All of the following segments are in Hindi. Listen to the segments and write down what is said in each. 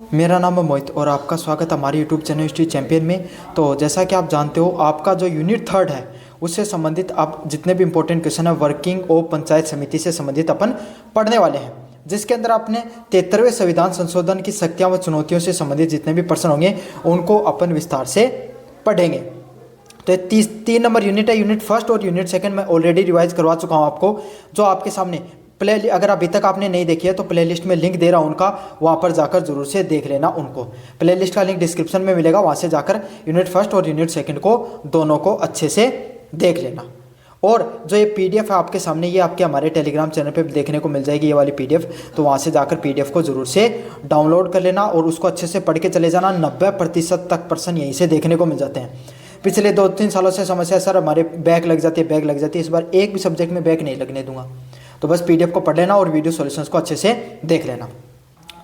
मेरा नाम है मोहित और आपका स्वागत है हमारे यूट्यूब चैनल हिस्ट्री चैंपियन में। तो जैसा कि आप जानते हो, आपका जो यूनिट थर्ड है उससे संबंधित आप जितने भी इंपॉर्टेंट क्वेश्चन है वर्किंग ऑफ पंचायत समिति से संबंधित अपन पढ़ने वाले हैं, जिसके अंदर आपने 73वें संविधान संशोधन की शक्तियाँ व चुनौतियों से संबंधित जितने भी प्रश्न होंगे उनको अपन विस्तार से पढ़ेंगे। तो ये तीन नंबर यूनिट है। यूनिट फर्स्ट और यूनिट सेकंड मैं ऑलरेडी रिवाइज करवा चुका हूँ आपको, जो आपके सामने अगर अभी तक आपने नहीं देखी है तो प्ले लिस्ट में लिंक दे रहा हूँ उनका, वहाँ पर जाकर जरूर से देख लेना उनको। प्ले लिस्ट का लिंक डिस्क्रिप्शन में मिलेगा, वहाँ से जाकर यूनिट फर्स्ट और यूनिट सेकंड को दोनों को अच्छे से देख लेना। और जो ये पीडीएफ है आपके सामने, ये आपके हमारे टेलीग्राम चैनल पे देखने को मिल जाएगी ये वाली पीडीएफ, तो वहाँ से जाकर पीडीएफ को जरूर से डाउनलोड कर लेना और उसको अच्छे से पढ़ के चले जाना। 90% तक प्रश्न यहीं से देखने को मिल जाते हैं। पिछले 2-3 सालों से समस्या सर हमारे बैक लग जाती है, इस बार एक भी सब्जेक्ट में बैक नहीं लगने दूंगा। तो बस पीडीएफ को पढ़ लेना और वीडियो सॉल्यूशंस को अच्छे से देख लेना।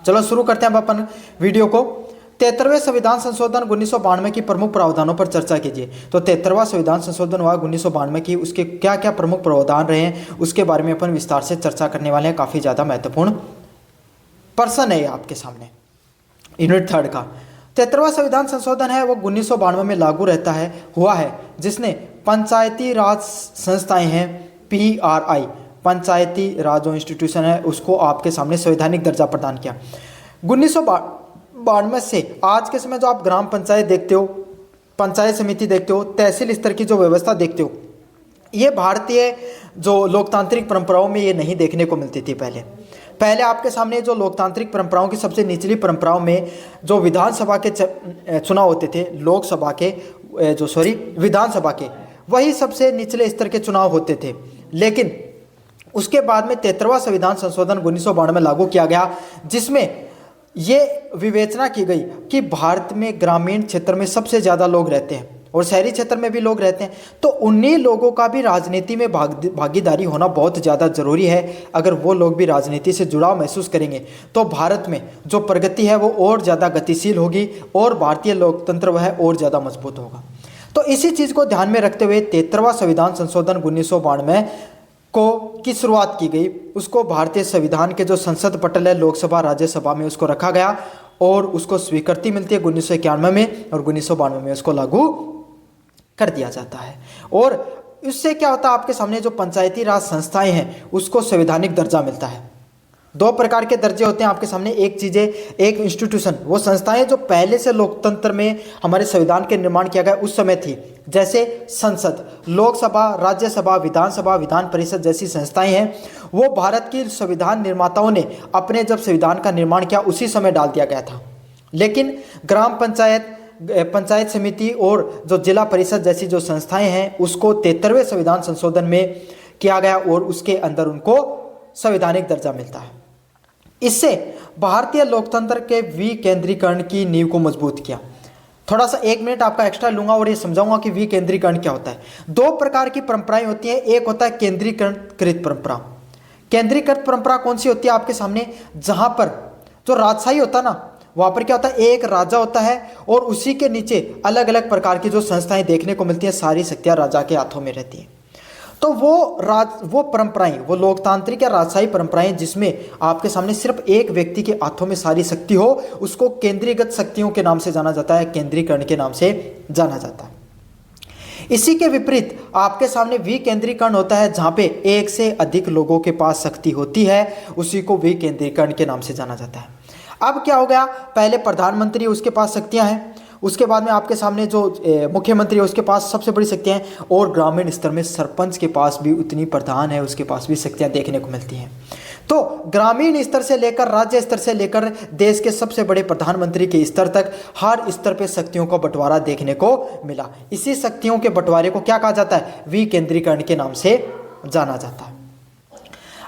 चलो शुरू करते हैं अपन वीडियो को। 73वें संविधान संशोधन 1992 की प्रमुख प्रावधानों पर चर्चा कीजिए। तो 73वां संविधान संशोधन हुआ 1992 की, उसके क्या क्या प्रमुख प्रावधान रहे हैं उसके बारे में अपन विस्तार से चर्चा करने वाले हैं। काफ़ी ज़्यादा महत्वपूर्ण प्रश्न है आपके सामने यूनिट थर्ड का। 73वां संविधान संशोधन है वो 1992 में लागू हुआ है, जिसने पंचायती राज संस्थाएं हैं PRI, पंचायती राज जो इंस्टीट्यूशन है उसको आपके सामने संवैधानिक दर्जा प्रदान किया। 1992 से आज के समय जो आप ग्राम पंचायत देखते हो, पंचायत समिति देखते हो, तहसील स्तर की जो व्यवस्था देखते हो, ये भारतीय जो लोकतांत्रिक परंपराओं में ये नहीं देखने को मिलती थी। पहले आपके सामने जो लोकतांत्रिक परंपराओं की सबसे निचली परंपराओं में जो विधानसभा के चुनाव होते थे, विधानसभा के वही सबसे निचले स्तर के चुनाव होते थे। लेकिन उसके बाद में 73वां संविधान संशोधन 1992 में लागू किया गया, जिसमें ये विवेचना की गई कि भारत में ग्रामीण क्षेत्र में सबसे ज़्यादा लोग रहते हैं और शहरी क्षेत्र में भी लोग रहते हैं, तो उन्हीं लोगों का भी राजनीति में भागीदारी होना बहुत ज़्यादा ज़रूरी है। अगर वो लोग भी राजनीति से जुड़ाव महसूस करेंगे तो भारत में जो प्रगति है वो और ज़्यादा गतिशील होगी और भारतीय लोकतंत्र वह और ज़्यादा मजबूत होगा। तो इसी चीज़ को ध्यान में रखते हुए 73वां संविधान संशोधन 1992 की शुरुआत की गई। उसको भारतीय संविधान के जो संसद पटल है लोकसभा राज्यसभा में उसको रखा गया और उसको स्वीकृति मिलती है 1991 में और 1992 में उसको लागू कर दिया जाता है। और इससे क्या होता है, आपके सामने जो पंचायती राज संस्थाएं हैं उसको संवैधानिक दर्जा मिलता है। 2 प्रकार के दर्जे होते हैं आपके सामने, एक इंस्टीट्यूशन, वो संस्थाएं जो पहले से लोकतंत्र में हमारे संविधान के निर्माण किया गया उस समय थी, जैसे संसद, लोकसभा, राज्यसभा, विधानसभा, विधान परिषद जैसी संस्थाएं हैं। वो भारत की संविधान निर्माताओं ने अपने जब संविधान का निर्माण किया उसी समय डाल दिया गया था। लेकिन ग्राम पंचायत, पंचायत समिति और जो जिला परिषद जैसी जो संस्थाएं हैं उसको 73वें संविधान संशोधन में किया गया और उसके अंदर उनको संवैधानिक दर्जा मिलता है। इससे भारतीय लोकतंत्र के विकेंद्रीकरण की नींव को मजबूत किया। थोड़ा सा 1 मिनट आपका एक्स्ट्रा लूंगा और ये समझाऊंगा कि विकेंद्रीकरण क्या होता है। 2 प्रकार की परंपराएं होती हैं, एक होता है केंद्रीकृत परंपरा। केंद्रीकृत परंपरा कौन सी होती है आपके सामने, जहां पर जो राजशाही होता है ना, वहां पर क्या होता है, एक राजा होता है और उसी के नीचे अलग अलग प्रकार की जो संस्थाएं देखने को मिलती हैं, सारी शक्तियां राजा के हाथों में रहती हैं। तो वो परंपराएं, वो लोकतांत्रिक या राजशाही परंपराएं जिसमें आपके सामने सिर्फ एक व्यक्ति के हाथों में सारी शक्ति हो, उसको केंद्रीगत शक्तियों के नाम से जाना जाता है, केंद्रीकरण के नाम से जाना जाता है। इसी के विपरीत आपके सामने विकेंद्रीकरण होता है, जहां पे एक से अधिक लोगों के पास शक्ति होती है, उसी को विकेंद्रीकरण के नाम से जाना जाता है। अब क्या हो गया, पहले प्रधानमंत्री उसके पास शक्तियां हैं, उसके बाद में आपके सामने जो मुख्यमंत्री है उसके पास सबसे बड़ी शक्तियां हैं और ग्रामीण स्तर में सरपंच के पास भी उतनी प्रधान है, उसके पास भी शक्तियां देखने को मिलती हैं। तो ग्रामीण स्तर से लेकर राज्य स्तर से लेकर देश के सबसे बड़े प्रधानमंत्री के स्तर तक हर स्तर पे शक्तियों का बंटवारा देखने को मिला। इसी शक्तियों के बंटवारे को क्या कहा जाता है, विकेंद्रीकरण के नाम से जाना जाता है।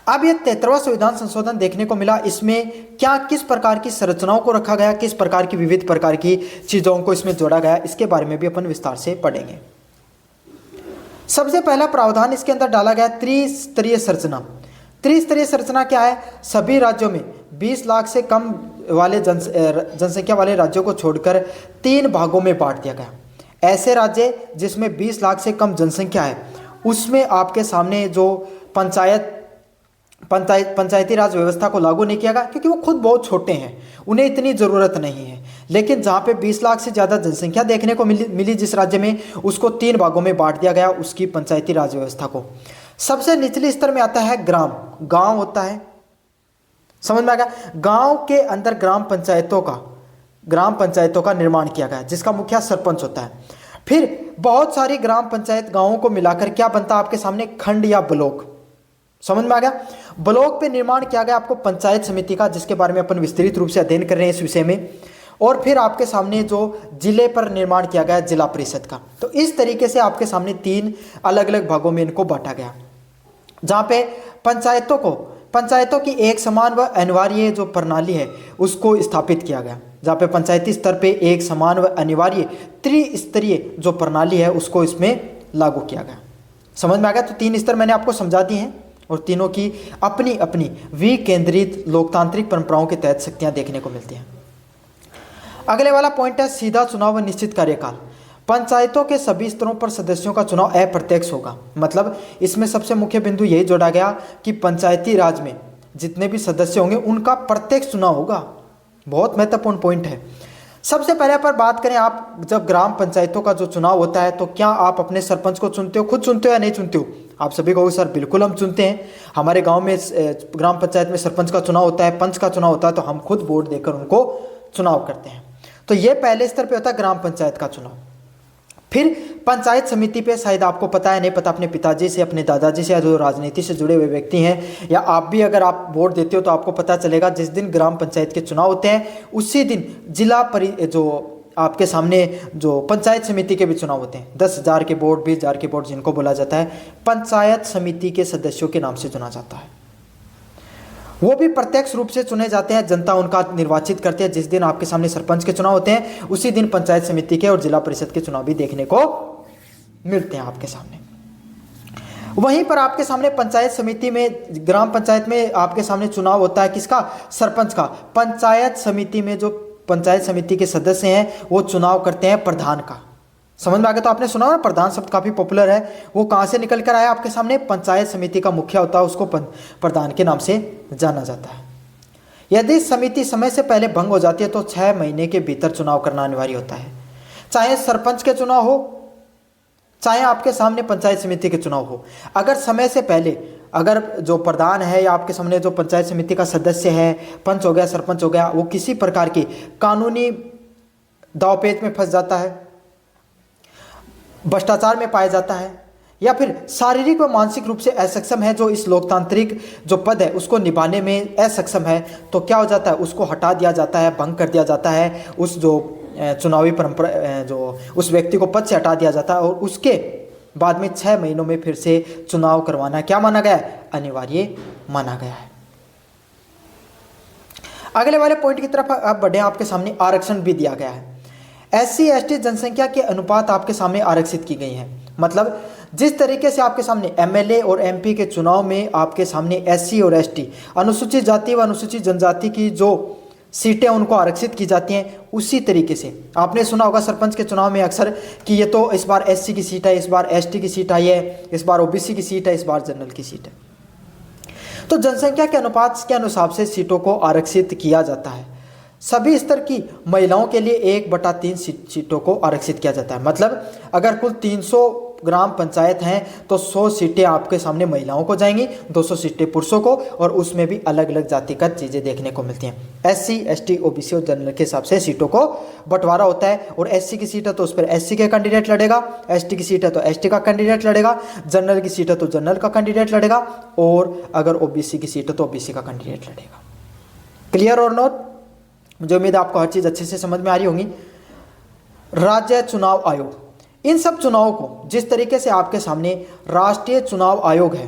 अब ये 73वां संविधान संशोधन देखने को मिला, इसमें क्या किस प्रकार की संरचनाओं को रखा गया, किस प्रकार की विविध प्रकार की चीजों को इसमें जोड़ा गया, इसके बारे में भी अपन विस्तार से पढ़ेंगे। सबसे पहला प्रावधान इसके अंदर डाला गया त्रिस्तरीय संरचना। त्रिस्तरीय संरचना क्या है, सभी राज्यों में 20 लाख से कम वाले जनसंख्या वाले राज्यों को छोड़कर 3 भागों में बांट दिया गया। ऐसे राज्य जिसमें 20 लाख से कम जनसंख्या है उसमें आपके सामने जो पंचायत पंचायती राज व्यवस्था को लागू नहीं किया गया क्योंकि वो खुद बहुत छोटे हैं, उन्हें इतनी ज़रूरत नहीं है। लेकिन जहाँ पे 20 लाख से ज़्यादा जनसंख्या देखने को मिली जिस राज्य में, उसको 3 भागों में बांट दिया गया उसकी पंचायती राज व्यवस्था को। सबसे निचले स्तर में आता है ग्राम, गांव होता है, समझ में आ गया। गांव के अंदर ग्राम पंचायतों का निर्माण किया गया जिसका मुखिया सरपंच होता है। फिर बहुत सारी ग्राम पंचायत गांवों को मिलाकर क्या बनता है आपके सामने, खंड या ब्लॉक, समझ में आ गया। ब्लॉक पे निर्माण किया गया आपको पंचायत समिति का, जिसके बारे में अपन विस्तृत रूप से अध्ययन कर रहे हैं इस विषय में। और फिर आपके सामने जो जिले पर निर्माण किया गया जिला परिषद का। तो इस तरीके से आपके सामने 3 अलग अलग भागों में इनको बांटा गया, जहाँ पे पंचायतों की एक समान व अनिवार्य जो प्रणाली है उसको स्थापित किया गया, जहाँ पे पंचायती स्तर पे एक समान व अनिवार्य त्रिस्तरीय जो प्रणाली है उसको इसमें लागू किया गया। समझ में आ गया। तो 3 स्तर मैंने आपको समझा दिए हैं और तीनों की अपनी अपनी विकेंद्रित लोकतांत्रिक परंपराओं के तहत शक्तियां देखने को मिलती हैं। अगले वाला पॉइंट है सीधा चुनाव व निश्चित कार्यकाल। पंचायतों के सभी स्तरों पर सदस्यों का चुनाव अप्रत्यक्ष होगा। मतलब इसमें सबसे मुख्य बिंदु यही जोड़ा गया कि पंचायती राज में जितने भी सदस्य होंगे उनका प्रत्यक्ष चुनाव होगा। बहुत महत्वपूर्ण पॉइंट है। सबसे पहले पर बात करें, आप जब ग्राम पंचायतों का जो चुनाव होता है तो क्या आप अपने सरपंच को चुनते हो, खुद चुनते हो या नहीं चुनते हो? आप सभी कहोगे सर बिल्कुल हम चुनते हैं, हमारे गांव में ग्राम पंचायत में सरपंच का चुनाव होता है, पंच का चुनाव होता है, तो हम खुद वोट देकर उनको चुनाव करते हैं। तो ये पहले स्तर पे होता है ग्राम पंचायत का चुनाव। फिर पंचायत समिति पे शायद आपको पता है नहीं पता, अपने पिताजी से, अपने दादाजी से, या जो राजनीति से जुड़े हुए व्यक्ति हैं, या आप भी अगर आप वोट देते हो तो आपको पता चलेगा जिस दिन ग्राम पंचायत के चुनाव होते हैं उसी दिन जो आपके सामने जो पंचायत समिति के भी चुनाव होते हैं। 10,000 के वोट, 20,000 के वोट जिनको बोला जाता है, पंचायत समिति के सदस्यों के नाम से चुना जाता है। वो भी प्रत्यक्ष रूप से चुने जाते हैं, जनता उनका निर्वाचित करते हैं। जिस दिन आपके सामने सरपंच के चुनाव होते हैं उसी दिन पंचायत समिति के और जिला परिषद के चुनाव भी देखने को मिलते हैं आपके सामने। वहीं पर आपके सामने पंचायत समिति में, ग्राम पंचायत में आपके सामने चुनाव होता है किसका, सरपंच का। पंचायत समिति में जो पंचायत समिति के सदस्य हैं वो चुनाव करते हैं प्रधान का। समझ में आ गया। तो आपने सुना ना, प्रधान शब्द काफी पॉपुलर है। वो कहां से निकल कर आया आपके सामने, पंचायत समिति का मुखिया होता है उसको प्रधान के नाम से जाना जाता है। यदि समिति समय से पहले भंग हो जाती है तो 6 महीने के भीतर चुनाव करना अनिवार्य होता है। चाहे सरपंच के चुनाव हो, चाहे आपके सामने पंचायत समिति के चुनाव हो। अगर समय से पहले, अगर जो प्रधान है या आपके सामने जो पंचायत समिति का सदस्य है, पंच हो गया, सरपंच हो गया, वो किसी प्रकार की कानूनी दांवपेच में फंस जाता है, भ्रष्टाचार में पाया जाता है, या फिर शारीरिक व मानसिक रूप से असक्षम है, जो इस लोकतांत्रिक जो पद है उसको निभाने में असक्षम है, तो क्या हो जाता है, उसको हटा दिया जाता है, भंग कर दिया जाता है। उस जो चुनावी परंपरा, जो उस व्यक्ति को पद से हटा दिया जाता है और उसके बाद में 6 महीनों में फिर से चुनाव करवाना क्या माना गया है, अनिवार्य माना गया है। अगले वाले पॉइंट की तरफ आप बढ़े। आपके सामने आरक्षण भी दिया गया है। SC ST जनसंख्या के अनुपात आपके सामने आरक्षित की गई है। मतलब जिस तरीके से आपके सामने MLA और MP के चुनाव में आपके सामने SC और ST अनुसूचित जाति व अनुसूचित जनजाति की जो सीटें उनको आरक्षित की जाती हैं, उसी तरीके से आपने सुना होगा सरपंच के चुनाव में अक्सर कि ये तो इस बार SC की सीट है, इस बार ST की सीट आई है, इस बार OBC की सीट है, इस बार जनरल की सीट है। तो जनसंख्या के अनुपात के अनुसार से सीटों को आरक्षित किया जाता है। सभी स्तर की महिलाओं के लिए 1/3 सीटों को आरक्षित किया जाता है। मतलब अगर कुल 300 ग्राम पंचायत हैं तो 100 सीटें आपके सामने महिलाओं को जाएंगी, 200 सीटें पुरुषों को, और उसमें भी अलग अलग जातिगत चीज़ें देखने को मिलती हैं। SC ST OBC और जनरल के हिसाब से सीटों को बंटवारा होता है। और SC की सीट है तो उस पर SC का कैंडिडेट लड़ेगा, ST की सीट है तो ST का कैंडिडेट लड़ेगा, जनरल की सीट है तो जनरल का कैंडिडेट लड़ेगा, और अगर OBC की सीट है तो OBC का कैंडिडेट लड़ेगा। क्लियर और नोट? मुझे उम्मीद है आपको हर चीज़ अच्छे से समझ में आ रही होंगी। राज्य चुनाव आयोग, इन सब चुनावों को जिस तरीके से आपके सामने राष्ट्रीय चुनाव आयोग है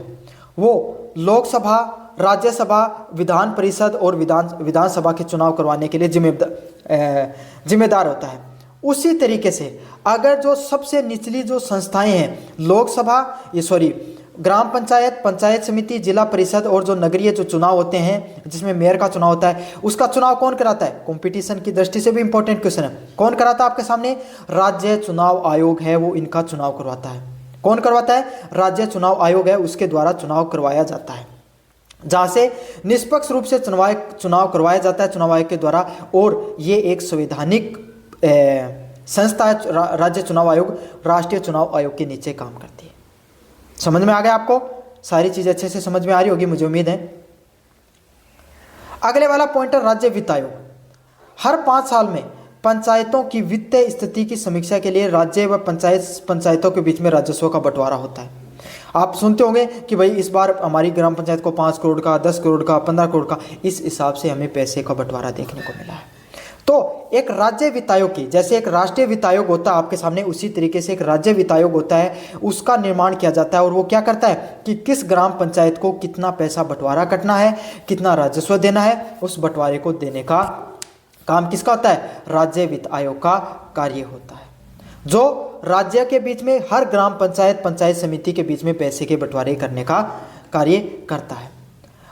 वो लोकसभा, राज्यसभा, विधान परिषद और विधानसभा के चुनाव करवाने के लिए जिम्मेदार होता है, उसी तरीके से अगर जो सबसे निचली जो संस्थाएं हैं, लोकसभा ग्राम पंचायत, पंचायत समिति, जिला परिषद और जो नगरीय जो चुनाव होते हैं जिसमें मेयर का चुनाव होता है, उसका चुनाव कौन कराता है? कंपटीशन की दृष्टि से भी इंपॉर्टेंट क्वेश्चन है। कौन कराता है आपके सामने? राज्य चुनाव आयोग है, वो इनका चुनाव करवाता है। कौन करवाता है? राज्य चुनाव आयोग है, उसके द्वारा चुनाव करवाया जाता है। जहाँ से निष्पक्ष रूप से चुनाव करवाया जाता है चुनाव आयोग के द्वारा, और ये एक संवैधानिक संस्था है। राज्य चुनाव आयोग राष्ट्रीय चुनाव आयोग के नीचे काम करती है। समझ में आ गया आपको? सारी चीज़ें अच्छे से समझ में आ रही होगी, मुझे उम्मीद है। अगले वाला पॉइंट है राज्य वित्त आयोग। हर 5 साल में पंचायतों की वित्तीय स्थिति की समीक्षा के लिए राज्य व पंचायतों के बीच में राजस्व का बंटवारा होता है। आप सुनते होंगे कि भाई इस बार हमारी ग्राम पंचायत को 5 करोड़ का, 10 करोड़ का, 15 करोड़ का, इस हिसाब से हमें पैसे का बंटवारा देखने को मिला है। तो एक राज्य वित्त आयोग की, जैसे एक राष्ट्रीय वित्त आयोग होता है आपके सामने, उसी तरीके से एक राज्य वित्त आयोग होता है, उसका निर्माण किया जाता है। और वो क्या करता है कि किस ग्राम पंचायत को कितना पैसा बंटवारा करना है, कितना राजस्व देना है, उस बंटवारे को देने का काम किसका होता है? राज्य वित्त आयोग का कार्य होता है, जो राज्य के बीच में हर ग्राम पंचायत, पंचायत समिति के बीच में पैसे के बंटवारे करने का कार्य करता है।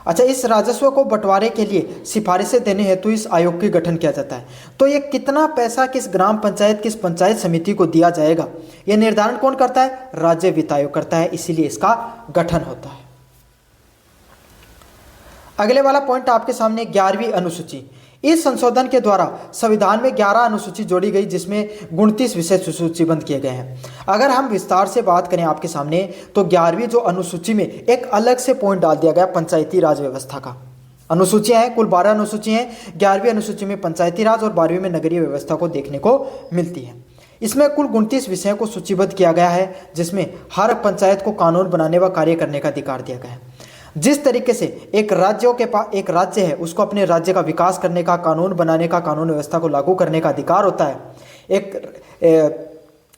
अच्छा, इस राजस्व को बंटवारे के लिए सिफारिशें देने हेतु इस आयोग के गठन किया जाता है। तो ये कितना पैसा किस ग्राम पंचायत, किस पंचायत समिति को दिया जाएगा, यह निर्धारण कौन करता है? राज्य वित्त आयोग करता है, इसीलिए इसका गठन होता है। अगले वाला पॉइंट आपके सामने 11वीं अनुसूची। इस संशोधन के द्वारा संविधान में 11 अनुसूची जोड़ी गई, जिसमें 29 विषय सूचीबद्ध किए गए हैं। अगर हम विस्तार से बात करें आपके सामने, तो 11वीं जो अनुसूची में एक अलग से पॉइंट डाल दिया गया पंचायती राज व्यवस्था का। अनुसूचियां हैं, कुल 12 अनुसूचियां हैं। 11वीं अनुसूची में पंचायती राज और 12वीं में नगरीय व्यवस्था को देखने को मिलती है। इसमें कुल 29 विषयों को सूचीबद्ध किया गया है, जिसमें हर पंचायत को कानून बनाने व कार्य करने का अधिकार दिया गया है। जिस तरीके से एक एक राज्य है, उसको अपने राज्य का विकास करने का, कानून बनाने का, कानून व्यवस्था को लागू करने का अधिकार होता है। एक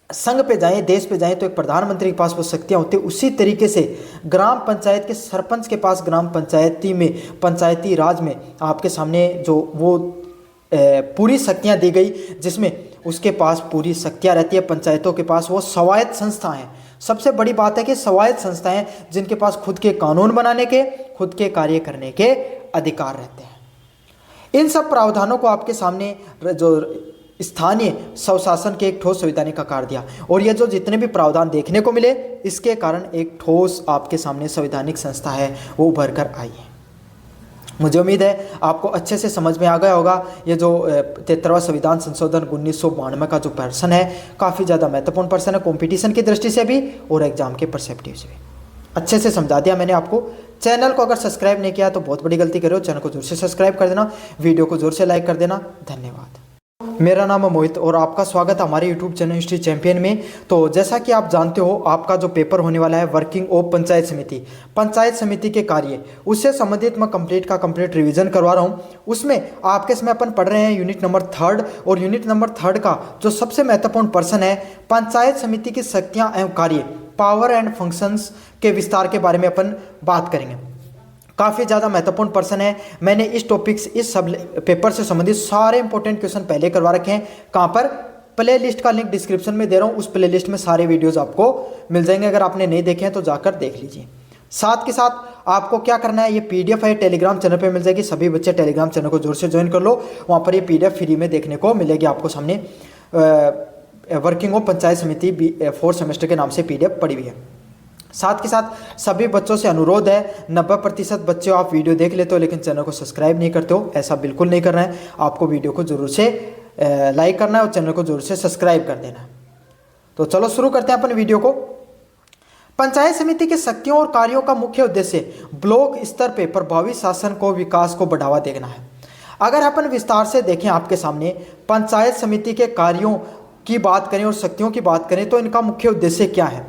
संघ पे जाएं, देश पे जाएं, तो एक प्रधानमंत्री के पास वो शक्तियां होती है। उसी तरीके से ग्राम पंचायत के सरपंच के पास ग्राम पंचायती में, पंचायती राज में आपके सामने जो वो पूरी शक्तियां दी गई, जिसमें उसके पास पूरी शक्तियां रहती है। पंचायतों के पास वो स्वायत्त संस्था हैं। सबसे बड़ी बात है कि स्वायत्त संस्थाएं जिनके पास खुद के कानून बनाने के, खुद के कार्य करने के अधिकार रहते हैं। इन सब प्रावधानों को आपके सामने जो स्थानीय स्वशासन के एक ठोस संवैधानिक आकार दिया, और ये जो जितने भी प्रावधान देखने को मिले, इसके कारण एक ठोस आपके सामने संवैधानिक संस्था है वो उभर कर आई है। मुझे उम्मीद है आपको अच्छे से समझ में आ गया होगा। ये जो 73वां संविधान संशोधन 1992 का जो पर्सन है, काफ़ी ज़्यादा महत्वपूर्ण पर्सन है, कंपटीशन की दृष्टि से भी और एग्जाम के परस्पेक्टिव से भी। अच्छे से समझा दिया मैंने आपको। चैनल को अगर सब्सक्राइब नहीं किया तो बहुत बड़ी गलती कर रहे हो। चैनल को जोर से सब्सक्राइब कर देना, वीडियो को जोर से लाइक कर देना। धन्यवाद। मेरा नाम है मोहित और आपका स्वागत है हमारे यूट्यूब चैनल हिस्ट्री चैंपियन में। तो जैसा कि आप जानते हो, आपका जो पेपर होने वाला है वर्किंग ऑफ पंचायत समिति, पंचायत समिति के कार्य, उससे संबंधित मैं कंप्लीट रिवीजन करवा रहा हूँ। उसमें आपके समय अपन पढ़ रहे हैं यूनिट नंबर 3, और यूनिट नंबर 3 का जो सबसे महत्वपूर्ण पर्सन है, पंचायत समिति की शक्तियाँ एवं कार्य, पावर एंड फंक्शंस के विस्तार के बारे में अपन बात करेंगे। काफ़ी ज़्यादा महत्वपूर्ण पर्सन है। मैंने इस टॉपिक्स, इस सब पेपर से संबंधित सारे इंपॉर्टेंट क्वेश्चन पहले करवा रखे हैं। कहाँ पर? प्ले लिस्ट का लिंक डिस्क्रिप्शन में दे रहा हूँ। उस प्ले लिस्ट में सारे वीडियोज़ आपको मिल जाएंगे। अगर आपने नहीं देखे हैं तो जाकर देख लीजिए। साथ के साथ आपको क्या करना है, ये PDF है, टेलीग्राम चैनल पर मिल जाएगी। सभी बच्चे टेलीग्राम चैनल को जोर से ज्वाइन कर लो, वहाँ पर ये PDF फ्री में देखने को मिलेगी आपको सामने। वर्किंग ऑफ पंचायत समिति 4th सेमेस्टर के नाम से PDF पड़ी हुई है। साथ के साथ सभी बच्चों से अनुरोध है, 90% बच्चे आप वीडियो देख लेते हो लेकिन चैनल को सब्सक्राइब नहीं करते हो। ऐसा बिल्कुल नहीं करना है। आपको वीडियो को जरूर से लाइक करना है और चैनल को जरूर से सब्सक्राइब कर देना है। तो चलो शुरू करते हैं अपन वीडियो को। पंचायत समिति के शक्तियों और कार्यों का मुख्य उद्देश्य ब्लॉक स्तर पर प्रभावी शासन को, विकास को बढ़ावा देना है। अगर अपन विस्तार से देखें आपके सामने, पंचायत समिति के कार्यों की बात करें और शक्तियों की बात करें, तो इनका मुख्य उद्देश्य क्या है।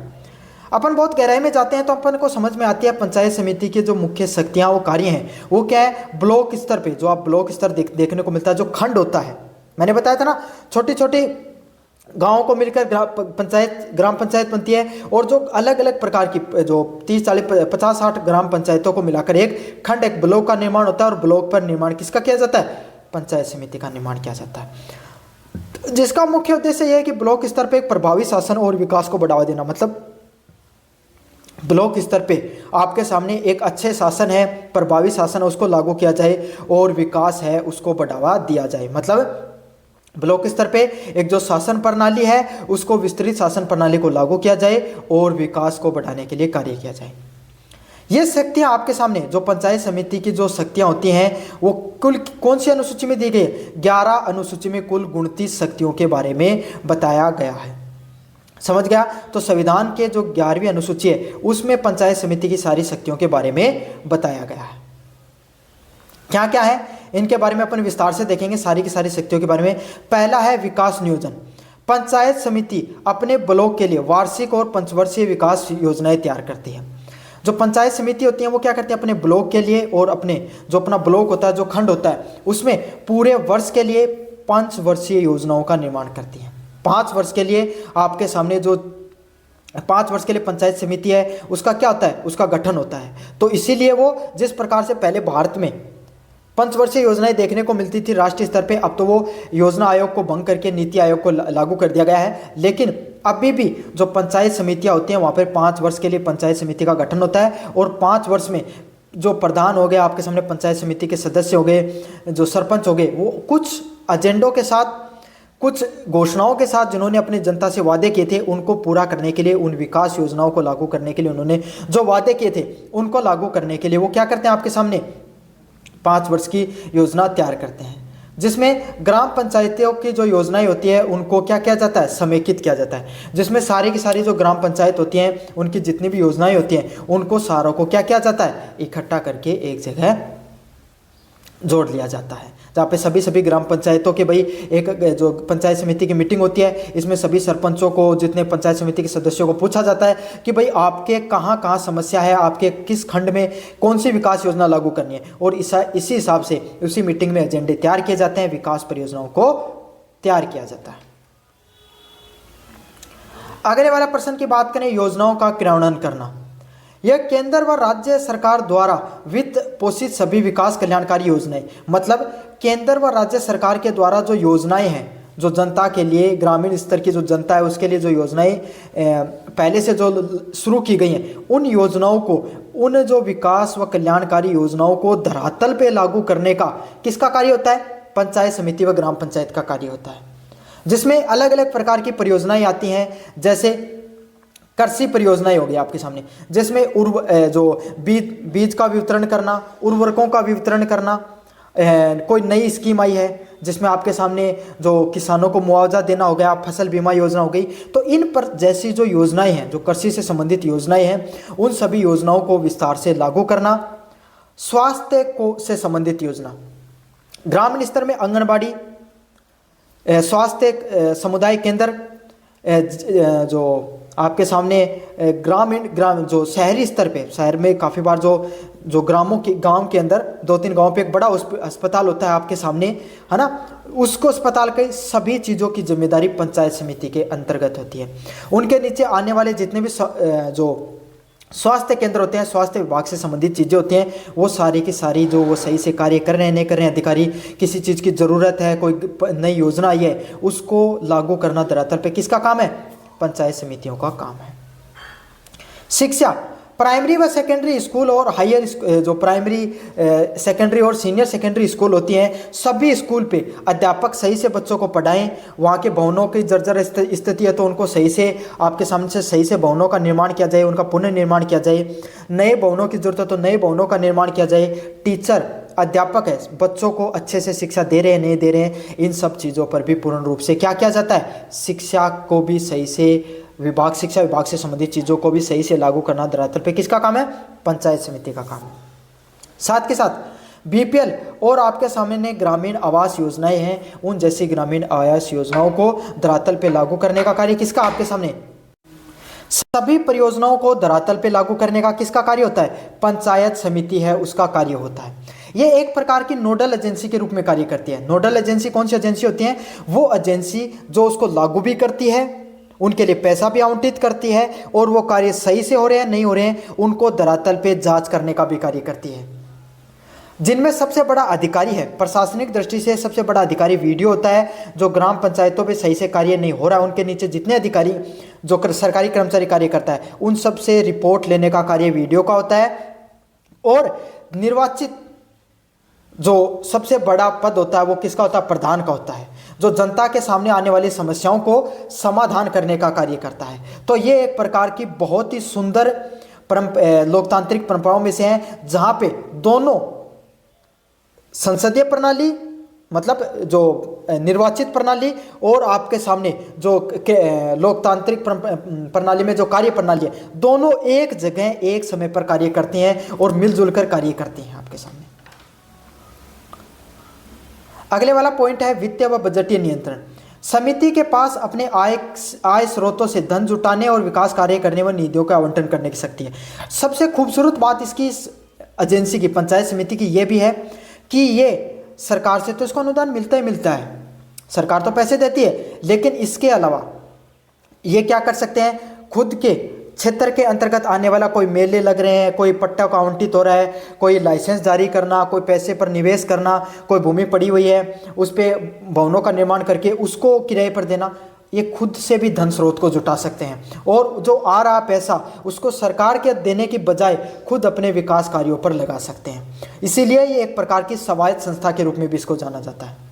अपन बहुत गहराई में जाते हैं तो अपन को समझ में आती है पंचायत समिति के जो मुख्य शक्तियाँ वो कार्य हैं वो क्या है। ब्लॉक स्तर पे जो आप ब्लॉक स्तर देखने को मिलता है, जो खंड होता है, मैंने बताया था ना, छोटी छोटी गाँवों को मिलकर ग्राम पंचायत बनती है, और जो अलग अलग प्रकार की जो 30, 40, 50, 60 ग्राम पंचायतों को मिलाकर एक खंड, एक ब्लॉक का निर्माण होता है। और ब्लॉक पर निर्माण किसका किया जाता है? पंचायत समिति का निर्माण किया जाता है, जिसका मुख्य उद्देश्य यह है कि ब्लॉक स्तर पर एक प्रभावी शासन और विकास को बढ़ावा देना। मतलब ब्लॉक स्तर पे आपके सामने एक अच्छे शासन है, प्रभावी शासन है, उसको लागू किया जाए, और विकास है उसको बढ़ावा दिया जाए। मतलब ब्लॉक स्तर पे एक जो शासन प्रणाली है उसको, विस्तृत शासन प्रणाली को लागू किया जाए और विकास को बढ़ाने के लिए कार्य किया जाए। ये शक्तियां आपके सामने जो पंचायत समिति की जो शक्तियां होती हैं वो कुल कौन सी अनुसूची में दी गई है? 11 अनुसूची में कुल 29 शक्तियों के बारे में बताया गया है। समझ गया? तो संविधान के जो 11वीं अनुसूची है उसमें पंचायत समिति की सारी शक्तियों के बारे में बताया गया है। क्या क्या है इनके बारे में अपन विस्तार से देखेंगे, सारी की सारी शक्तियों के बारे में। पहला है विकास नियोजन। पंचायत समिति अपने ब्लॉक के लिए वार्षिक और पंचवर्षीय विकास योजनाएं तैयार करती है। जो पंचायत समिति होती है वो क्या करती है? अपने ब्लॉक के लिए और अपने जो अपना ब्लॉक होता है, जो खंड होता है, उसमें पूरे वर्ष के लिए 5 वर्षीय योजनाओं का निर्माण करती है। 5 वर्ष के लिए आपके सामने जो 5 वर्ष के लिए पंचायत समिति है उसका क्या होता है? उसका गठन होता है। तो इसीलिए वो जिस प्रकार से पहले भारत में पंचवर्षीय योजनाएं देखने को मिलती थी राष्ट्रीय स्तर पे, अब तो वो योजना आयोग को भंग करके नीति आयोग को लागू कर दिया गया है। लेकिन अभी भी जो पंचायत समितियां होती हैं वहाँ पर 5 वर्ष के लिए पंचायत समिति का गठन होता है और 5 वर्ष में जो प्रधान हो गए, आपके सामने पंचायत समिति के सदस्य हो गए, जो सरपंच हो गए, वो कुछ एजेंडों के साथ, कुछ घोषणाओं के साथ जिन्होंने अपनी जनता से वादे किए थे उनको पूरा करने के लिए, उन विकास योजनाओं को लागू करने के लिए उन्होंने जो वादे किए थे उनको लागू करने के लिए वो क्या करते हैं? आपके सामने 5 वर्ष की योजना तैयार करते हैं, जिसमें ग्राम पंचायतों की जो योजनाएं होती है उनको क्या किया जाता है? समेकित किया जाता है, जिसमें सारी की सारी जो ग्राम पंचायत होती हैं उनकी जितनी भी योजनाएं होती हैं उनको सारों को क्या किया जाता है? इकट्ठा करके एक जगह जोड़ लिया जाता है, जहाँ पे सभी ग्राम पंचायतों के भाई एक जो पंचायत समिति की मीटिंग होती है, इसमें सभी सरपंचों को, जितने पंचायत समिति के सदस्यों को पूछा जाता है कि भाई आपके कहाँ कहाँ समस्या है, आपके किस खंड में कौन सी विकास योजना लागू करनी है, और इसी हिसाब से उसी मीटिंग में एजेंडे तैयार किए जाते हैं, विकास परियोजनाओं को तैयार किया जाता है। अगले वाला प्रश्न की बात करें, योजनाओं का क्रियान्वयन करना। यह केंद्र व राज्य सरकार द्वारा वित्त पोषित सभी विकास कल्याणकारी योजनाएं, मतलब केंद्र व राज्य सरकार के द्वारा जो योजनाएं हैं, जो जनता के लिए, ग्रामीण स्तर की जो जनता है उसके लिए जो योजनाएं पहले से जो शुरू की गई हैं, उन योजनाओं को, उन जो विकास व कल्याणकारी योजनाओं को धरातल पे लागू करने का किसका कार्य होता है? पंचायत समिति व ग्राम पंचायत का कार्य होता है, जिसमें अलग अलग प्रकार की परियोजनाएं आती हैं। जैसे कृषि परियोजनाएं होगी आपके सामने, जिसमें जो बीज का वितरण करना, उर्वरकों का वितरण करना, कोई नई स्कीम आई है जिसमें आपके सामने जो किसानों को मुआवजा देना हो गया, फसल बीमा योजना हो गई। तो इन पर जैसी जो योजनाएं हैं, जो कृषि से संबंधित योजनाएं हैं, उन सभी योजनाओं को विस्तार से लागू करना। स्वास्थ्य को से संबंधित योजना, ग्रामीण स्तर में आंगनबाड़ी, स्वास्थ्य समुदाय केंद्र, जो आपके सामने ग्राम जो शहरी स्तर पे, शहर में काफ़ी बार जो गांव के अंदर 2-3 गांव पे एक बड़ा अस्पताल होता है आपके सामने, है ना, उसको अस्पताल के सभी चीज़ों की जिम्मेदारी पंचायत समिति के अंतर्गत होती है। उनके नीचे आने वाले जितने भी जो स्वास्थ्य केंद्र होते हैं, स्वास्थ्य विभाग से संबंधित चीज़ें होती हैं, वो सारी की सारी जो वो सही से कार्य कर रहे हैं नहीं कर रहे हैं, अधिकारी किसी चीज़ की ज़रूरत है, कोई नई योजना आई है, उसको लागू करना धरातल पे किसका काम है? पंचायत समितियों का काम है। शिक्षा, प्राइमरी व सेकेंडरी स्कूल और हायर जो प्राइमरी, सेकेंडरी और सीनियर सेकेंडरी स्कूल होती हैं, सभी स्कूल पे अध्यापक सही से बच्चों को पढ़ाएं। वहाँ के भवनों की जर्जर स्थिति है तो उनको सही से आपके सामने से सही से भवनों का निर्माण किया जाए, उनका पुनर्निर्माण किया जाए। नए भवनों की जरूरत है तो नए भवनों का निर्माण किया जाए। टीचर, अध्यापक है, बच्चों को अच्छे से शिक्षा दे रहे हैं नहीं दे रहे हैं, इन सब चीज़ों पर भी पूर्ण रूप से क्या किया जाता है? शिक्षा को भी सही से शिक्षा विभाग से संबंधित चीज़ों को भी सही से लागू करना धरातल पे किसका काम है? पंचायत समिति का काम है। साथ के साथ बीपीएल और आपके सामने ग्रामीण आवास योजनाएं हैं, उन जैसी ग्रामीण आवास योजनाओं को धरातल पे लागू करने का कार्य किसका? आपके सामने सभी परियोजनाओं को धरातल पे लागू करने का किसका कार्य होता है? पंचायत समिति है, उसका कार्य होता है। ये एक प्रकार की नोडल एजेंसी के रूप में कार्य करती है। नोडल एजेंसी कौन सी एजेंसी होती है? वो एजेंसी जो उसको लागू भी करती है, उनके लिए पैसा भी आवंटित करती है, और वो कार्य सही से हो रहे हैं नहीं हो रहे हैं उनको धरातल पे जांच करने का भी कार्य करती है। जिनमें सबसे बड़ा अधिकारी है, प्रशासनिक दृष्टि से सबसे बड़ा अधिकारी वीडियो होता है, जो ग्राम पंचायतों पे सही से कार्य नहीं हो रहा है उनके नीचे जितने अधिकारी जो सरकारी कर्मचारी कार्य करता है उन सब से रिपोर्ट लेने का कार्य वीडियो का होता है। और निर्वाचित जो सबसे बड़ा पद होता है वो किसका होता है? प्रधान का होता है, जो जनता के सामने आने वाली समस्याओं को समाधान करने का कार्य करता है। तो ये एक प्रकार की बहुत ही सुंदर लोकतांत्रिक परंपराओं में से है जहां पे दोनों संसदीय प्रणाली मतलब जो निर्वाचित प्रणाली और आपके सामने जो लोकतांत्रिक प्रणाली में जो कार्य प्रणाली है, दोनों एक जगह एक समय पर कार्य करती हैं और मिलजुल कर कार्य करती हैं आपके सामने। अगले वाला पॉइंट है वित्तीय व बजटीय नियंत्रण। समिति के पास अपने आय स्रोतों से धन जुटाने और विकास कार्य करने व निधियों का आवंटन करने की शक्ति है। सबसे खूबसूरत बात इसकी इस एजेंसी की, पंचायत समिति की, ये भी है कि ये सरकार से तो इसको अनुदान मिलता ही मिलता है, सरकार तो पैसे देती है, लेकिन इसके अलावा ये क्या कर सकते हैं, खुद के क्षेत्र के अंतर्गत आने वाला कोई मेले लग रहे हैं, कोई पट्टा का आवंटित हो रहा है, कोई लाइसेंस जारी करना, कोई पैसे पर निवेश करना, कोई भूमि पड़ी हुई है उस पर भवनों का निर्माण करके उसको किराए पर देना, ये खुद से भी धन स्रोत को जुटा सकते हैं और जो आ रहा पैसा उसको सरकार के देने की बजाय खुद अपने विकास कार्यों पर लगा सकते हैं। इसीलिए ये एक प्रकार की स्वायत्त संस्था के रूप में भी इसको जाना जाता है।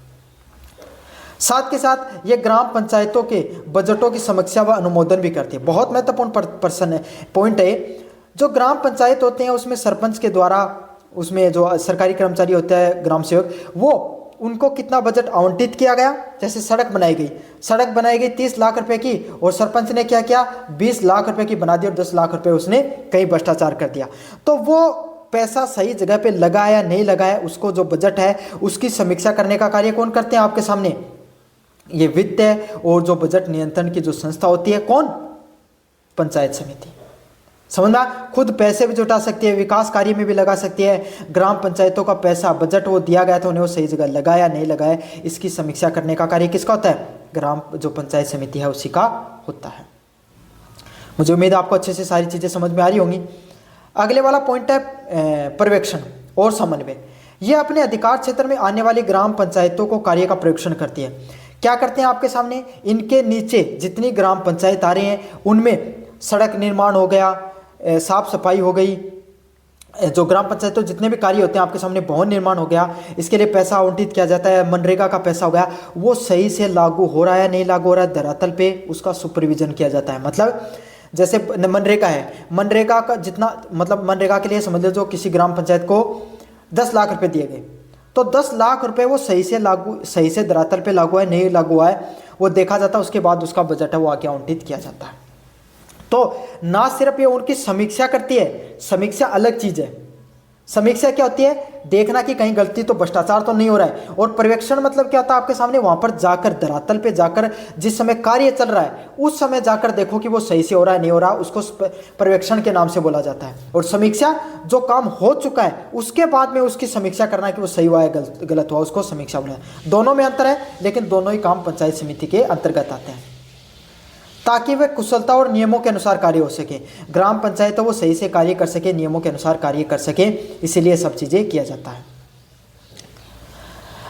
साथ के साथ ये ग्राम पंचायतों के बजटों की समीक्षा व अनुमोदन भी करती है। बहुत महत्वपूर्ण पॉइंट है। जो ग्राम पंचायत होते हैं उसमें सरपंच के द्वारा, उसमें जो सरकारी कर्मचारी होता है ग्राम सेवक, वो उनको कितना बजट आवंटित किया गया, जैसे सड़क बनाई गई 30 लाख रुपए की और सरपंच ने क्या किया 20 लाख रुपए की बना दी और 10 लाख रुपए उसने कहीं भ्रष्टाचार कर दिया, तो वो पैसा सही जगह पे लगा या नहीं लगा है, उसको जो बजट है उसकी समीक्षा करने का कार्य कौन करते हैं आपके सामने, ये वित्त है। और जो बजट नियंत्रण की जो संस्था होती है कौन, पंचायत समिति। समझना, खुद पैसे भी जुटा सकती है, विकास कार्य में भी लगा सकती है। ग्राम पंचायतों का पैसा बजट वो दिया गया था उन्हें वो सही जगह लगाया नहीं लगाया, इसकी समीक्षा करने का कार्य किसका होता है, ग्राम जो पंचायत समिति है उसी का होता है। मुझे उम्मीद है आपको अच्छे से सारी चीज़ें समझ में आ रही होंगी। अगले वाला पॉइंट है पर्यवेक्षण और समन्वय। ये अपने अधिकार क्षेत्र में आने वाली ग्राम पंचायतों को कार्य का पर्यवेक्षण करती है। क्या करते हैं आपके सामने, इनके नीचे जितनी ग्राम पंचायत आ रही हैं उनमें सड़क निर्माण हो गया, साफ सफाई हो गई, जो ग्राम पंचायतों जितने भी कार्य होते हैं आपके सामने, भवन निर्माण हो गया, इसके लिए पैसा आवंटित किया जाता है, मनरेगा का पैसा हो गया, वो सही से लागू हो रहा है नहीं लागू हो रहा है, धरातल पे उसका सुपरविजन किया जाता है। मतलब जैसे मनरेगा है, मनरेगा का जितना मतलब मनरेगा के लिए समझ लो जो किसी ग्राम पंचायत को 10 लाख रुपए दिए गए, तो 10 लाख रुपए वो सही से धरातल पे लागू है नहीं लागू है वो देखा जाता है, उसके बाद उसका बजट है वो आगे आवंटित किया जाता है। तो ना सिर्फ ये उनकी समीक्षा करती है, समीक्षा अलग चीज है। समीक्षा क्या होती है, देखना कि कहीं गलती तो भ्रष्टाचार तो नहीं हो रहा है। और पर्यवेक्षण मतलब क्या होता है आपके सामने, वहां पर जाकर धरातल पे जाकर जिस समय कार्य चल रहा है उस समय जाकर देखो कि वो सही से हो रहा है नहीं हो रहा, उसको पर्यवेक्षण के नाम से बोला जाता है। और समीक्षा जो काम हो चुका है उसके बाद में उसकी समीक्षा करना कि वो सही हुआ है गलत हुआ, उसको समीक्षा बोला है। दोनों में अंतर है लेकिन दोनों ही काम पंचायत समिति के अंतर्गत आते हैं, ताकि वे कुशलता और नियमों के अनुसार कार्य हो सके। ग्राम पंचायत वो सही से कार्य कर सके, नियमों के अनुसार कार्य कर सके, इसीलिए सब चीजें किया जाता है।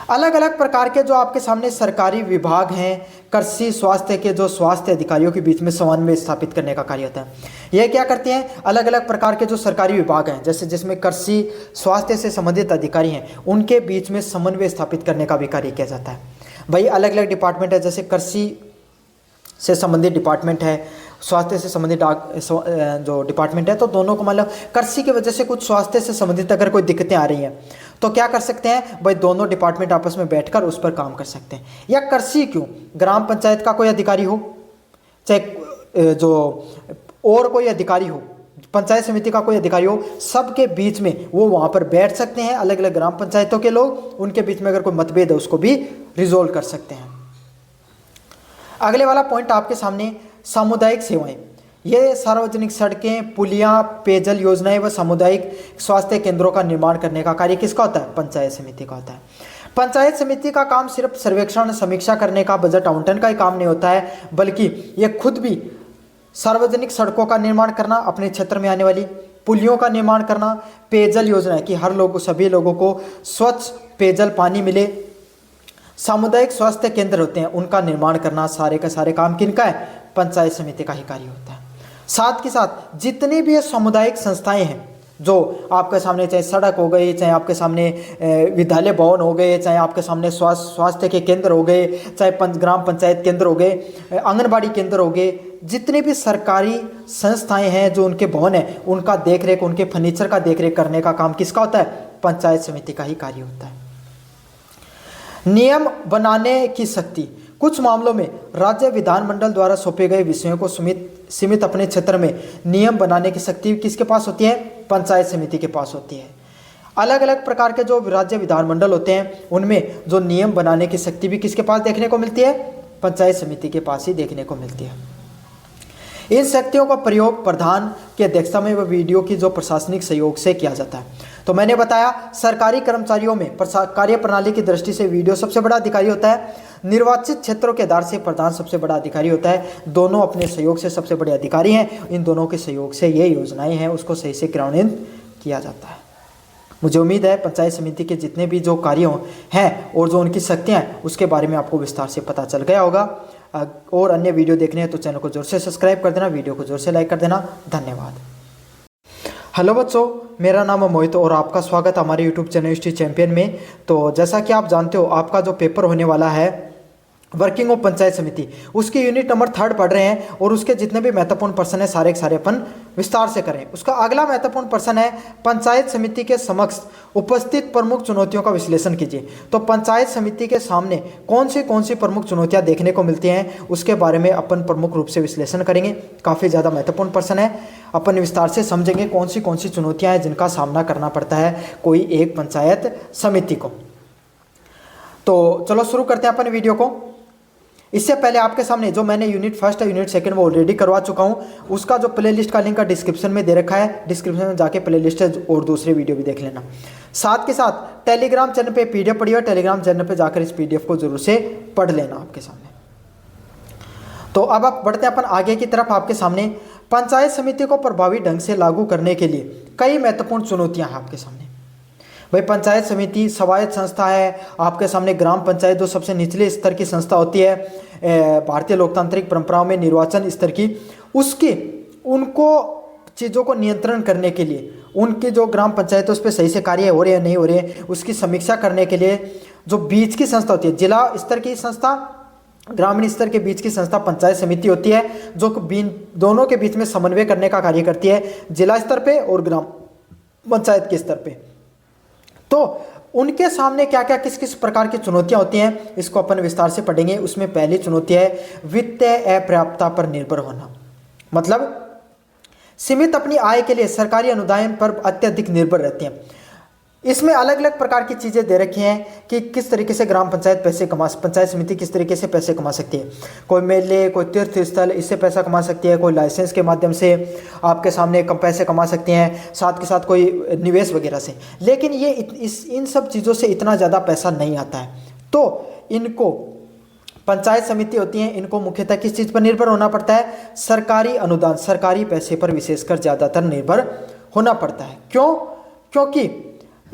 अलग अलग प्रकार के जो आपके सामने सरकारी विभाग हैं, कृषि स्वास्थ्य के जो स्वास्थ्य अधिकारियों के बीच में समन्वय स्थापित करने का कार्य होता है। यह क्या करते हैं, अलग अलग प्रकार के जो सरकारी विभाग हैं जैसे जिसमें कृषि स्वास्थ्य से संबंधित अधिकारी हैं उनके बीच में समन्वय स्थापित करने का भी कार्य किया जाता है। भाई अलग अलग डिपार्टमेंट है, जैसे कृषि से संबंधित डिपार्टमेंट है, स्वास्थ्य से संबंधित जो डिपार्टमेंट है, तो दोनों को मतलब कृषि की वजह से कुछ स्वास्थ्य से संबंधित अगर कोई दिक्कतें आ रही हैं तो क्या कर सकते हैं भाई, दोनों डिपार्टमेंट आपस में बैठकर उस पर काम कर सकते हैं। या कृषि क्यों, ग्राम पंचायत का कोई अधिकारी हो चाहे जो और कोई अधिकारी हो, पंचायत समिति का कोई अधिकारी हो, सबके बीच में वो वहाँ पर बैठ सकते हैं। अलग अलग ग्राम पंचायतों के लोग, उनके बीच में अगर कोई मतभेद है उसको भी रिजोल्व कर सकते हैं। अगले वाला पॉइंट आपके सामने सामुदायिक सेवाएं। ये सार्वजनिक सड़कें, पुलियां, पेयजल योजनाएं व सामुदायिक स्वास्थ्य केंद्रों का निर्माण करने का कार्य किसका होता है, पंचायत समिति का होता है। पंचायत समिति का काम सिर्फ सर्वेक्षण समीक्षा करने का, बजट आवंटन का ही काम नहीं होता है, बल्कि ये खुद भी सार्वजनिक सड़कों का निर्माण करना, अपने क्षेत्र में आने वाली पुलियों का निर्माण करना, पेयजल योजना कि हर लोग सभी लोगों को स्वच्छ पेयजल पानी मिले, सामुदायिक स्वास्थ्य केंद्र होते हैं उनका निर्माण करना, सारे का सारे काम किनका है, पंचायत समिति का ही कार्य होता है। साथ के साथ जितनी भी सामुदायिक संस्थाएं हैं जो आपके सामने चाहे सड़क हो गई, चाहे आपके सामने विद्यालय भवन हो गए, चाहे आपके सामने स्वास्थ्य के केंद्र हो गए, चाहे ग्राम पंचायत केंद्र हो गए, आंगनबाड़ी केंद्र हो गए, जितने भी सरकारी संस्थाएं हैं जो उनके भवन हैं उनका देखरेख, उनके फर्नीचर का देखरेख करने का काम किसका होता है? पंचायत समिति का ही कार्य होता है। नियम बनाने की शक्ति। कुछ मामलों में राज्य विधानमंडल द्वारा सौंपे गए विषयों को सीमित अपने क्षेत्र में नियम बनाने की शक्ति किसके पास होती है? पंचायत समिति के पास होती है। अलग अलग प्रकार के जो राज्य विधानमंडल होते हैं उनमें जो नियम बनाने की शक्ति भी किसके पास देखने को मिलती है? पंचायत समिति के पास ही देखने को मिलती है। इन शक्तियों का प्रयोग प्रधान की अध्यक्षता में व वीडियो की जो प्रशासनिक सहयोग से किया जाता है। तो मैंने बताया सरकारी कर्मचारियों में कार्य प्रणाली की दृष्टि से वीडियो सबसे बड़ा अधिकारी होता है। निर्वाचित क्षेत्रों के आधार से प्रधान सबसे बड़ा अधिकारी होता है। दोनों अपने सहयोग से सबसे बड़े अधिकारी हैं। इन दोनों के सहयोग से ये योजनाएं हैं उसको सही से क्रियान्वित किया जाता है। मुझे उम्मीद है पंचायत समिति के जितने भी जो कार्य हैं और जो उनकी शक्तियाँ हैं उसके बारे में आपको विस्तार से पता चल गया होगा। और अन्य वीडियो देखने हैं तो चैनल को जोर से सब्सक्राइब कर देना, वीडियो को जोर से लाइक कर देना। धन्यवाद। हेलो बच्चों, मेरा नाम है मोहित और आपका स्वागत है हमारे यूट्यूब चैनल हिस्ट्री चैंपियन में। तो जैसा कि आप जानते हो आपका जो पेपर होने वाला है वर्किंग ऑफ पंचायत समिति, उसकी यूनिट नंबर 3 पढ़ रहे हैं और उसके जितने भी महत्वपूर्ण प्रश्न है सारे के सारे अपन विस्तार से करें। उसका अगला महत्वपूर्ण प्रश्न है पंचायत समिति के समक्ष उपस्थित प्रमुख चुनौतियों का विश्लेषण कीजिए। तो पंचायत समिति के सामने कौन सी प्रमुख चुनौतियां देखने को मिलती हैं उसके बारे में अपन प्रमुख रूप से विश्लेषण करेंगे। काफ़ी ज़्यादा महत्वपूर्ण प्रश्न है, अपन विस्तार से समझेंगे कौन सी चुनौतियाँ हैं जिनका सामना करना पड़ता है कोई एक पंचायत समिति को। तो चलो शुरू करते हैं अपन वीडियो को। इससे पहले आपके सामने जो मैंने यूनिट 1 और यूनिट 2 वो ऑलरेडी करवा चुका हूं, उसका जो प्लेलिस्ट का लिंक डिस्क्रिप्शन में दे रखा है, डिस्क्रिप्शन में जाके प्लेलिस्ट और दूसरे वीडियो भी देख लेना। साथ के साथ टेलीग्राम चैनल पे पीडीएफ पड़ी है, टेलीग्राम चैनल पे जाकर इस पीडीएफ को जरूर से पढ़ लेना आपके सामने। तो अब आप बढ़ते हैं अपन आगे की तरफ। आपके सामने पंचायत समिति को प्रभावी ढंग से लागू करने के लिए कई महत्वपूर्ण चुनौतियाँ हैं आपके सामने। भाई पंचायत समिति स्वायत्त संस्था है, आपके सामने ग्राम पंचायत जो सबसे निचले स्तर की संस्था होती है भारतीय लोकतांत्रिक परंपराओं में निर्वाचन स्तर की, उसकी उनको चीज़ों को नियंत्रण करने के लिए उनकी जो ग्राम पंचायत उस पर सही से कार्य हो रहे हैं नहीं हो रहे हैं उसकी समीक्षा करने के लिए जो बीच की संस्था होती है, जिला स्तर की संस्था, ग्रामीण स्तर के बीच की संस्था पंचायत समिति होती है, जो दोनों के बीच में समन्वय करने का कार्य करती है जिला स्तर पे और ग्राम पंचायत के स्तर पे। तो उनके सामने क्या क्या किस प्रकार की चुनौतियां होती हैं इसको अपन विस्तार से पढ़ेंगे। उसमें पहली चुनौती है वित्तीय अपर्याप्तता पर निर्भर होना। मतलब सीमित अपनी आय के लिए सरकारी अनुदान पर अत्यधिक निर्भर रहते हैं। इसमें अलग अलग प्रकार की चीज़ें दे रखी हैं कि किस तरीके से ग्राम पंचायत पंचायत समिति किस तरीके से पैसे कमा सकती है। कोई मेले, कोई तीर्थ स्थल, इससे पैसा कमा सकती है, कोई लाइसेंस के माध्यम से आपके सामने कम पैसे कमा सकती हैं, साथ के साथ कोई निवेश वगैरह से। लेकिन ये इन सब चीज़ों से इतना ज़्यादा पैसा नहीं आता है। तो इनको पंचायत समिति होती हैं, इनको मुख्यतः किस चीज़ पर निर्भर होना पड़ता है? सरकारी अनुदान, सरकारी पैसे पर विशेषकर ज़्यादातर निर्भर होना पड़ता है। क्यों? क्योंकि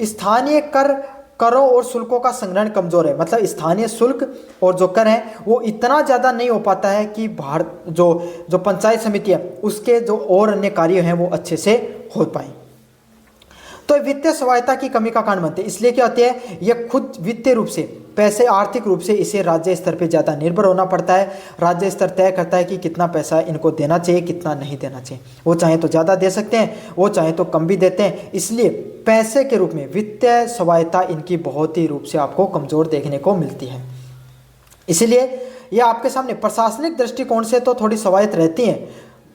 स्थानीय करों और शुल्कों का संग्रहण कमजोर है। मतलब स्थानीय शुल्क और जो कर है वो इतना ज़्यादा नहीं हो पाता है कि जो पंचायत समिति है उसके जो और अन्य कार्य हैं वो अच्छे से हो पाए। तो वित्तीय स्वायत्तता की कमी का कारण बनते हैं। इसलिए क्या होती है, ये खुद वित्तीय रूप से पैसे आर्थिक रूप से इसे राज्य स्तर पे ज़्यादा निर्भर होना पड़ता है। राज्य स्तर तय करता है कि कितना पैसा इनको देना चाहिए, कितना नहीं देना चाहिए। वो चाहे तो ज़्यादा दे सकते हैं, वो चाहे तो कम भी देते हैं। इसलिए पैसे के रूप में वित्तीय स्वायत्तता इनकी बहुत ही रूप से आपको कमज़ोर देखने को मिलती है। इसीलिए ये आपके सामने प्रशासनिक दृष्टिकोण से तो थोड़ी स्वायत्त रहती हैं,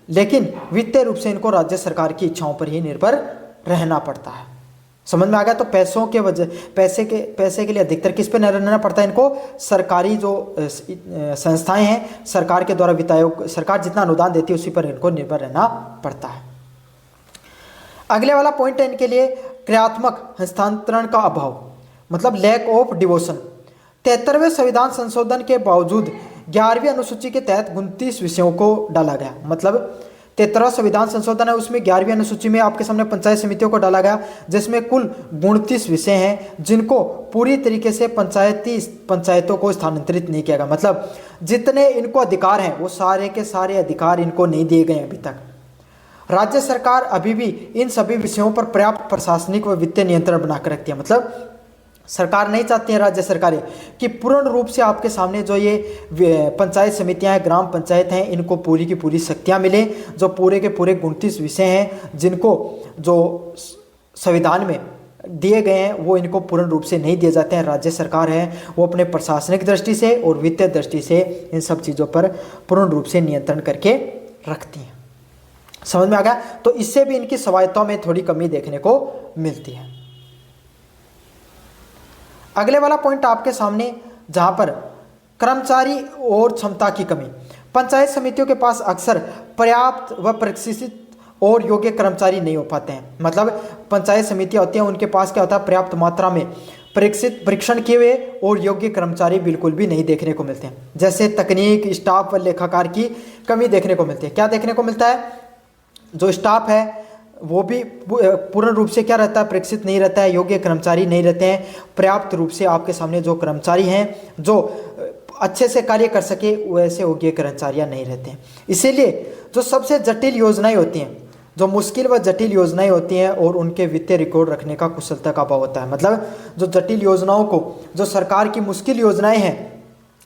लेकिन वित्तीय रूप से इनको राज्य सरकार की इच्छाओं पर ही निर्भर रहना पड़ता है। समझ में आ गया? तो पैसे के लिए अधिकतर किस पे निर्भर रहना पड़ता है इनको? सरकारी जो संस्थाएं हैं, सरकार के द्वारा वित्त आयोग, सरकार जितना अनुदान देती है उसी पर इनको निर्भर रहना पड़ता है। अगले वाला पॉइंट है इनके लिए क्रियात्मक हस्तांतरण का अभाव, मतलब लैक ऑफ डिवोशन। 73वें संविधान संशोधन के बावजूद 11वीं अनुसूची के तहत 29 विषयों को डाला गया। मतलब 73वां संविधान संशोधन है, उसमें 11वीं अनुसूची में आपके सामने पंचायत समितियों को डाला गया, जिसमें कुल 29 विषय हैं जिनको पूरी तरीके से पंचायतों को स्थानांतरित नहीं किया गया। मतलब जितने इनको अधिकार हैं वो सारे के सारे अधिकार इनको नहीं दिए गए अभी तक। राज्य सरकार अभी भी इन सभी विषयों पर पर्याप्त प्रशासनिक व वित्तीय नियंत्रण बनाकर रखती है। मतलब सरकार नहीं चाहती है, राज्य सरकारें, कि पूर्ण रूप से आपके सामने जो ये पंचायत समितियां हैं, ग्राम पंचायत हैं, इनको पूरी की पूरी शक्तियां मिले। जो पूरे के पूरे 29 विषय हैं जिनको जो संविधान में दिए गए हैं वो इनको पूर्ण रूप से नहीं दिए जाते हैं। राज्य सरकार है वो अपने प्रशासनिक दृष्टि से और वित्तीय दृष्टि से इन सब चीज़ों पर पूर्ण रूप से नियंत्रण करके रखती हैं। समझ में आ गया? तो इससे भी इनकी स्वायत्ता में थोड़ी कमी देखने को मिलती है। अगले वाला पॉइंट आपके सामने, जहां पर कर्मचारी और क्षमता की कमी। पंचायत समितियों के पास अक्सर पर्याप्त व प्रशिक्षित और योग्य कर्मचारी नहीं हो पाते हैं। मतलब पंचायत समितियां होती हैं, उनके पास क्या होता है, पर्याप्त मात्रा में परीक्षण किए हुए और योग्य कर्मचारी बिल्कुल भी नहीं देखने को मिलते हैं। जैसे तकनीक, स्टाफ व लेखाकार की कमी देखने को मिलती है। क्या देखने को मिलता है, जो स्टाफ है वो भी पूर्ण रूप से क्या रहता है, परीक्षित नहीं रहता है, योग्य कर्मचारी नहीं रहते हैं। पर्याप्त रूप से आपके सामने जो कर्मचारी हैं जो अच्छे से कार्य कर सके वैसे योग्य कर्मचारियां नहीं रहते हैं। इसीलिए जो सबसे जटिल योजनाएं होती हैं, जो मुश्किल व जटिल योजनाएं होती हैं और उनके वित्तीय रिकॉर्ड रखने का कुशलता का अभाव होता है। मतलब जो जटिल योजनाओं को, जो सरकार की मुश्किल योजनाएं हैं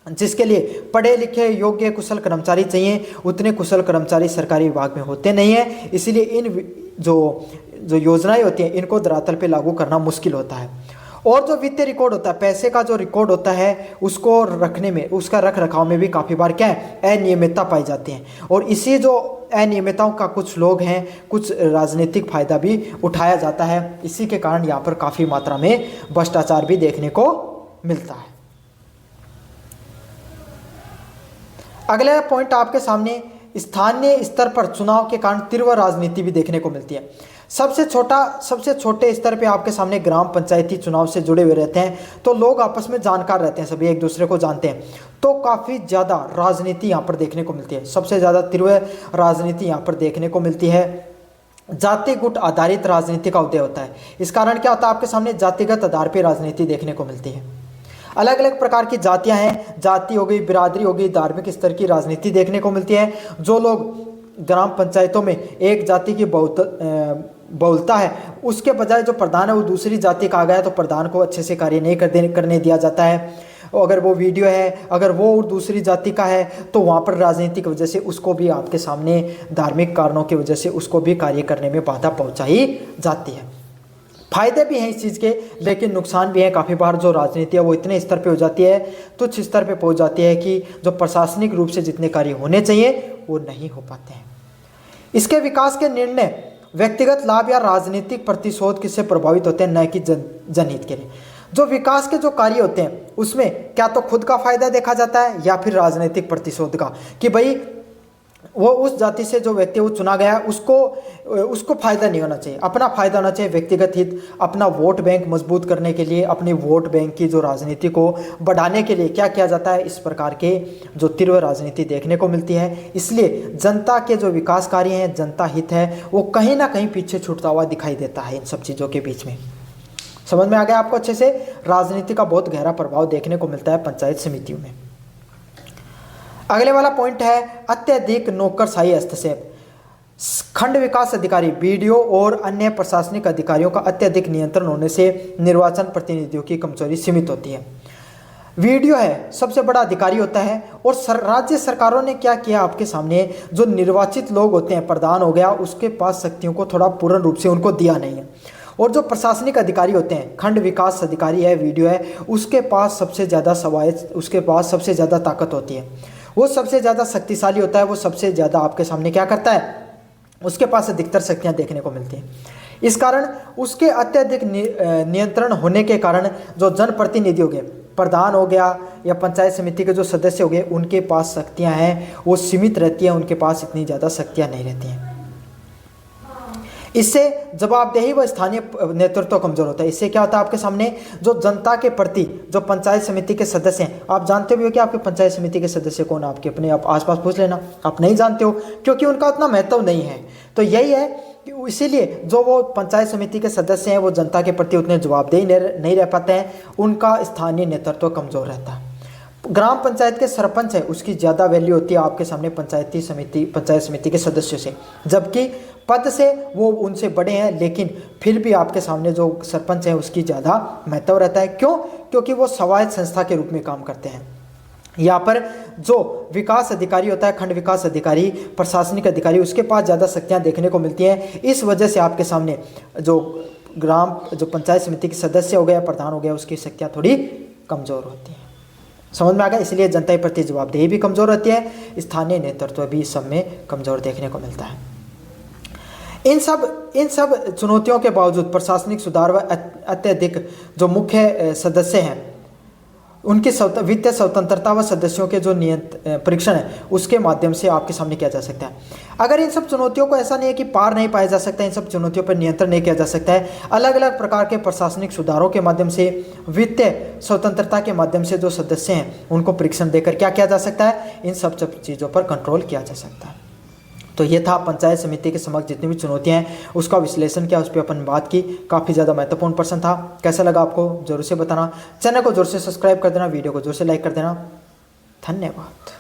जिसके लिए पढ़े लिखे योग्य कुशल कर्मचारी चाहिए, उतने कुशल कर्मचारी सरकारी विभाग में होते नहीं हैं। इसीलिए इन जो योजनाएं होती हैं इनको धरातल पे लागू करना मुश्किल होता है। और जो वित्तीय रिकॉर्ड होता है, पैसे का जो रिकॉर्ड होता है उसको रखने में, उसका रख रखाव में भी काफ़ी बार क्या है, अनियमितता पाई जाती है। और इसी जो अनियमितताओं का कुछ लोग हैं, कुछ राजनीतिक फायदा भी उठाया जाता है। इसी के कारण यहाँ पर काफ़ी मात्रा में भ्रष्टाचार भी देखने को मिलता है। अगला पॉइंट आपके सामने, स्थानीय स्तर पर चुनाव के कारण तीव्र राजनीति भी देखने को मिलती है। सबसे छोटे स्तर पे आपके सामने ग्राम पंचायती चुनाव से जुड़े हुए रहते हैं, तो लोग आपस में जानकार रहते हैं, सभी एक दूसरे को जानते हैं, तो काफ़ी ज़्यादा राजनीति यहाँ पर देखने को मिलती है। सबसे ज़्यादा तीव्र राजनीति यहाँ पर देखने को मिलती है। जाति गुट आधारित राजनीति का उदय होता है। इस कारण क्या होता है, आपके सामने जातिगत आधार पर राजनीति देखने को मिलती है। अलग अलग प्रकार की जातियां हैं, जाति हो गई, बिरादरी हो गई, धार्मिक स्तर की राजनीति देखने को मिलती है। जो लोग ग्राम पंचायतों में एक जाति की बहुलता है, उसके बजाय जो प्रधान है वो दूसरी जाति का आ गया, तो प्रधान को अच्छे से कार्य नहीं करने दिया जाता है। अगर वो वीडियो है, अगर वो और दूसरी जाति का है, तो वहाँ पर राजनीतिक वजह से उसको भी आपके सामने धार्मिक कारणों की वजह से उसको भी कार्य करने में बाधा पहुँचाई जाती है। फायदे भी हैं इस चीज़ के, लेकिन नुकसान भी है। काफ़ी बार जो राजनीति है वो इतने स्तर पे हो जाती है, तुच्छ स्तर पे पहुंच जाती है कि जो प्रशासनिक रूप से जितने कार्य होने चाहिए वो नहीं हो पाते हैं। इसके विकास के निर्णय व्यक्तिगत लाभ या राजनीतिक प्रतिशोध किससे प्रभावित होते हैं, न कि जनहित के लिए। जो विकास के जो कार्य होते हैं उसमें क्या तो खुद का फायदा देखा जाता है या फिर राजनीतिक प्रतिशोध का, कि भाई वो उस जाति से जो व्यक्ति वो चुना गया उसको फायदा नहीं होना चाहिए, अपना फायदा होना चाहिए, व्यक्तिगत हित, अपना वोट बैंक मजबूत करने के लिए, अपनी वोट बैंक की जो राजनीति को बढ़ाने के लिए क्या किया जाता है। इस प्रकार के जो तीव्र राजनीति देखने को मिलती है। इसलिए जनता के जो विकास कार्य हैं, जनता हित है, वो कहीं ना कहीं पीछे छूटता हुआ दिखाई देता है इन सब चीज़ों के बीच में। समझ में आ गया आपको अच्छे से? राजनीति का बहुत गहरा प्रभाव देखने को मिलता है पंचायत समितियों में। अगले वाला पॉइंट है अत्यधिक नौकरशाही हस्तक्षेप। खंड विकास अधिकारी, बीडीओ और अन्य प्रशासनिक अधिकारियों का अत्यधिक नियंत्रण होने से निर्वाचन प्रतिनिधियों की कमजोरी सीमित होती है। वीडियो है सबसे बड़ा अधिकारी होता है, और राज्य सरकारों ने क्या किया, आपके सामने जो निर्वाचित लोग होते हैं, प्रधान हो गया, उसके पास शक्तियों को थोड़ा पूर्ण रूप से उनको दिया नहीं है। और जो प्रशासनिक अधिकारी होते हैं, खंड विकास अधिकारी है, वीडियो है, उसके पास सबसे ज़्यादा सवायत, उसके पास सबसे ज़्यादा ताकत होती है, वो सबसे ज़्यादा शक्तिशाली होता है, वो सबसे ज़्यादा आपके सामने क्या करता है, उसके पास अधिकतर शक्तियाँ देखने को मिलती हैं। इस कारण उसके अत्यधिक नियंत्रण होने के कारण जो जनप्रतिनिधि हो गए, प्रधान हो गया या पंचायत समिति के जो सदस्य हो गए, उनके पास शक्तियाँ हैं वो सीमित रहती हैं, उनके पास इतनी ज़्यादा शक्तियाँ नहीं रहती हैं। इससे जवाबदेही व स्थानीय नेतृत्व कमजोर होता है। इससे क्या होता है, आपके सामने जो जनता के प्रति जो पंचायत समिति के सदस्य हैं, आप जानते भी हो कि आपके पंचायत समिति के सदस्य कौन, आपके अपने आप आसपास पूछ लेना, आप नहीं जानते हो क्योंकि उनका उतना महत्व नहीं है। तो यही है कि इसीलिए जो वो पंचायत समिति के सदस्य हैं वो जनता के प्रति उतने जवाबदेही नहीं रह पाते हैं, उनका स्थानीय नेतृत्व कमजोर रहता है। ग्राम पंचायत के सरपंच है उसकी ज़्यादा वैल्यू होती है आपके सामने पंचायत समिति के सदस्यों से, जबकि पद से वो उनसे बड़े हैं, लेकिन फिर भी आपके सामने जो सरपंच है उसकी ज़्यादा महत्व रहता है। क्यों? क्योंकि वो स्वायत्त संस्था के रूप में काम करते हैं। यहाँ पर जो विकास अधिकारी होता है, खंड विकास अधिकारी, प्रशासनिक अधिकारी, उसके पास ज़्यादा शक्तियाँ देखने को मिलती हैं। इस वजह से आपके सामने जो पंचायत समिति के सदस्य हो गया, प्रधान हो गया, उसकी शक्तियाँ थोड़ी कमज़ोर होती हैं। समझ में आ गया? इसलिए जनता के प्रति जवाबदेही भी कमज़ोर रहती है, स्थानीय नेतृत्व भी सब में कमज़ोर देखने को मिलता है। इन सब चुनौतियों के बावजूद प्रशासनिक सुधार व अत्यधिक जो मुख्य सदस्य हैं उनकी वित्तीय स्वतंत्रता व सदस्यों के जो परीक्षण है उसके माध्यम से आपके सामने किया जा सकता है। अगर इन सब चुनौतियों को ऐसा नहीं है कि पार नहीं पाया जा सकता, इन सब चुनौतियों पर नियंत्रण नहीं किया जा सकता है, अलग अलग प्रकार के प्रशासनिक सुधारों के माध्यम से, वित्तीय स्वतंत्रता के माध्यम से जो सदस्य हैं उनको परीक्षण देकर क्या किया जा सकता है, इन सब चीज़ों पर कंट्रोल किया जा सकता है। तो ये था पंचायत समिति के समक्ष जितनी भी चुनौतियां हैं उसका विश्लेषण किया, उस पर अपन बात की। काफ़ी ज़्यादा महत्वपूर्ण प्रश्न था। कैसा लगा आपको जरूर से बताना। चैनल को जोर से सब्सक्राइब कर देना, वीडियो को जोर से लाइक कर देना। धन्यवाद।